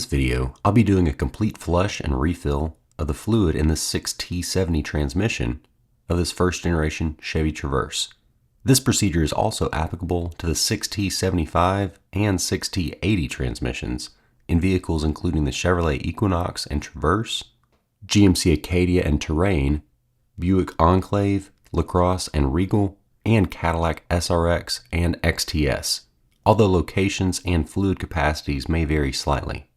this video, I'll be doing a complete flush and refill of the fluid in this 6T70 transmission of this first generation Chevy Traverse. This procedure is also applicable to the 6T75 and 6T80 transmissions in vehicles including the Chevrolet Equinox and Traverse, GMC Acadia and Terrain, Buick Enclave, LaCrosse and Regal, and Cadillac SRX and XTS, although locations and fluid capacities may vary slightly.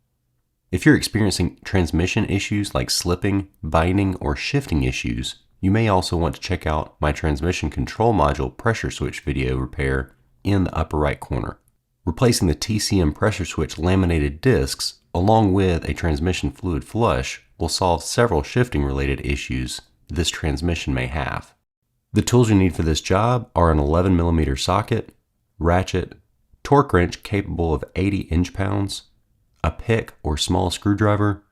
If you're experiencing transmission issues like slipping, binding, or shifting issues, you may also want to check out my transmission control module pressure switch video repair in the upper right corner. Replacing the TCM pressure switch laminated discs along with a transmission fluid flush will solve several shifting related issues this transmission may have. The tools you need for this job are an 11mm socket, ratchet, torque wrench capable of 80 inch-pounds, a pick or small screwdriver,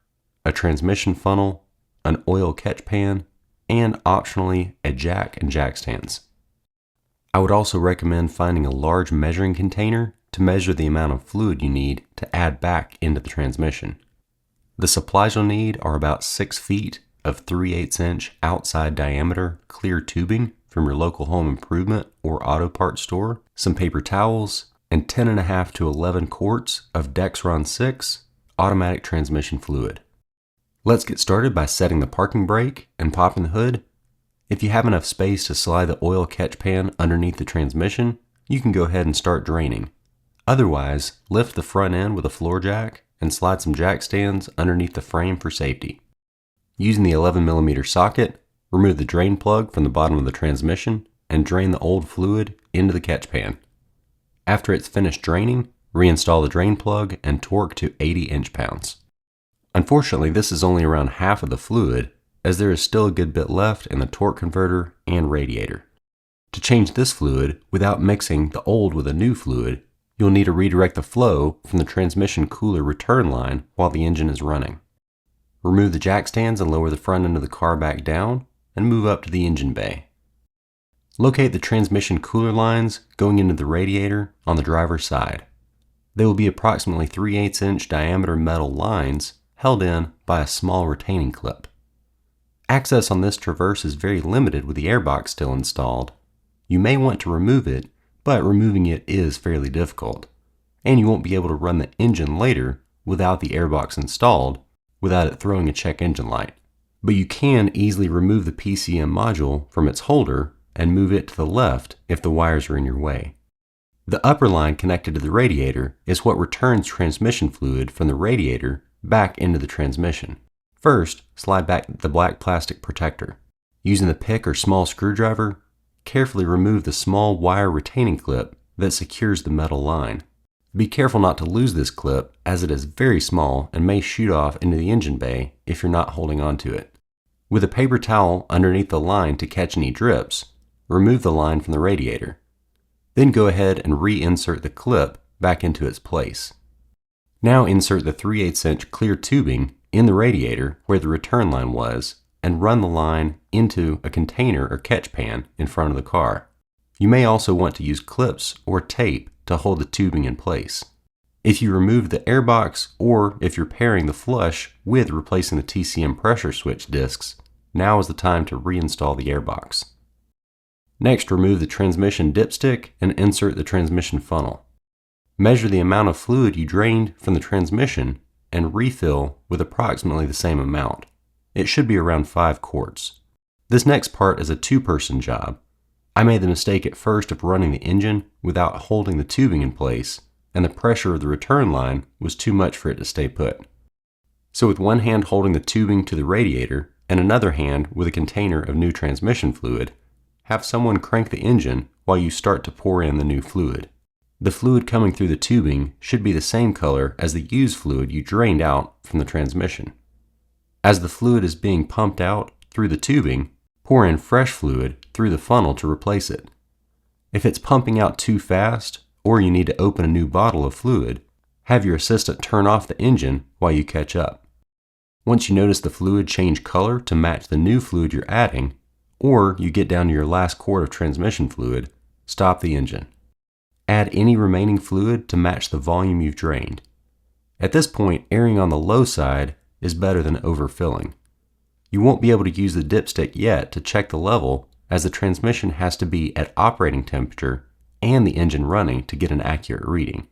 a transmission funnel, an oil catch pan, and optionally a jack and jack stands. I would also recommend finding a large measuring container to measure the amount of fluid you need to add back into the transmission. The supplies you'll need are about 6 feet of 3/8 inch outside diameter clear tubing from your local home improvement or auto parts store, some paper towels, and 10.5 to 11 quarts of Dexron 6 automatic transmission fluid. Let's get started by setting the parking brake and popping the hood. If you have enough space to slide the oil catch pan underneath the transmission, you can go ahead and start draining. Otherwise, lift the front end with a floor jack and slide some jack stands underneath the frame for safety. Using the 11mm socket, remove the drain plug from the bottom of the transmission and drain the old fluid into the catch pan. After it's finished draining, reinstall the drain plug and torque to 80 inch-pounds. Unfortunately, this is only around half of the fluid, as there is still a good bit left in the torque converter and radiator. To change this fluid without mixing the old with a new fluid, you'll need to redirect the flow from the transmission cooler return line while the engine is running. Remove the jack stands and lower the front end of the car back down and move up to the engine bay. Locate the transmission cooler lines going into the radiator on the driver's side. They will be approximately 3/8 inch diameter metal lines held in by a small retaining clip. Access on this Traverse is very limited with the airbox still installed. You may want to remove it, but removing it is fairly difficult, and you won't be able to run the engine later without the airbox installed without it throwing a check engine light. But you can easily remove the PCM module from its holder and move it to the left if the wires are in your way. The upper line connected to the radiator is what returns transmission fluid from the radiator back into the transmission. First, slide back the black plastic protector. Using the pick or small screwdriver, carefully remove the small wire retaining clip that secures the metal line. Be careful not to lose this clip as it is very small and may shoot off into the engine bay if you're not holding onto it. With a paper towel underneath the line to catch any drips, remove the line from the radiator. Then go ahead and reinsert the clip back into its place. Now insert the 3/8 inch clear tubing in the radiator where the return line was and run the line into a container or catch pan in front of the car. You may also want to use clips or tape to hold the tubing in place. If you remove the airbox or if you're pairing the flush with replacing the TCM pressure switch discs, now is the time to reinstall the airbox. Next, remove the transmission dipstick and insert the transmission funnel. Measure the amount of fluid you drained from the transmission and refill with approximately the same amount. It should be around 5 quarts. This next part is a 2-person job. I made the mistake at first of running the engine without holding the tubing in place, and the pressure of the return line was too much for it to stay put. So with one hand holding the tubing to the radiator and another hand with a container of new transmission fluid, have someone crank the engine while you start to pour in the new fluid. The fluid coming through the tubing should be the same color as the used fluid you drained out from the transmission. As the fluid is being pumped out through the tubing, pour in fresh fluid through the funnel to replace it. If it's pumping out too fast, or you need to open a new bottle of fluid, have your assistant turn off the engine while you catch up. Once you notice the fluid change color to match the new fluid you're adding, or you get down to your last quart of transmission fluid, stop the engine. Add any remaining fluid to match the volume you've drained. At this point, erring on the low side is better than overfilling. You won't be able to use the dipstick yet to check the level, as the transmission has to be at operating temperature and the engine running to get an accurate reading.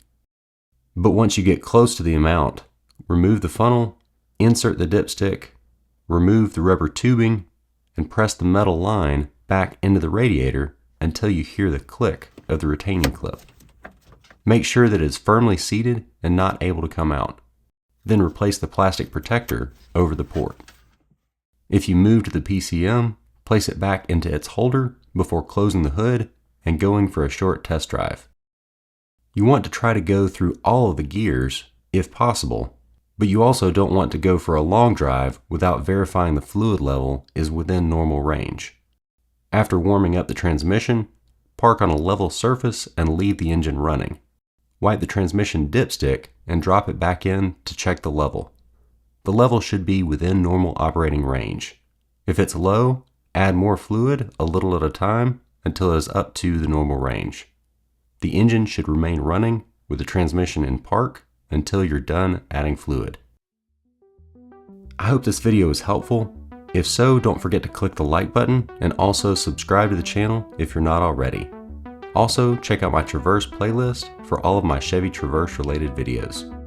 But once you get close to the amount, remove the funnel, insert the dipstick, remove the rubber tubing, and press the metal line back into the radiator until you hear the click of the retaining clip. Make sure that it is firmly seated and not able to come out. Then replace the plastic protector over the port. If you move to the PCM, place it back into its holder before closing the hood and going for a short test drive. You want to try to go through all of the gears if possible, but you also don't want to go for a long drive without verifying the fluid level is within normal range. After warming up the transmission, park on a level surface and leave the engine running. Wipe the transmission dipstick and drop it back in to check the level. The level should be within normal operating range. If it's low, add more fluid a little at a time until it is up to the normal range. The engine should remain running with the transmission in park until you're done adding fluid. I hope this video was helpful. If so, don't forget to click the like button and also subscribe to the channel if you're not already. Also, check out my Traverse playlist for all of my Chevy Traverse related videos.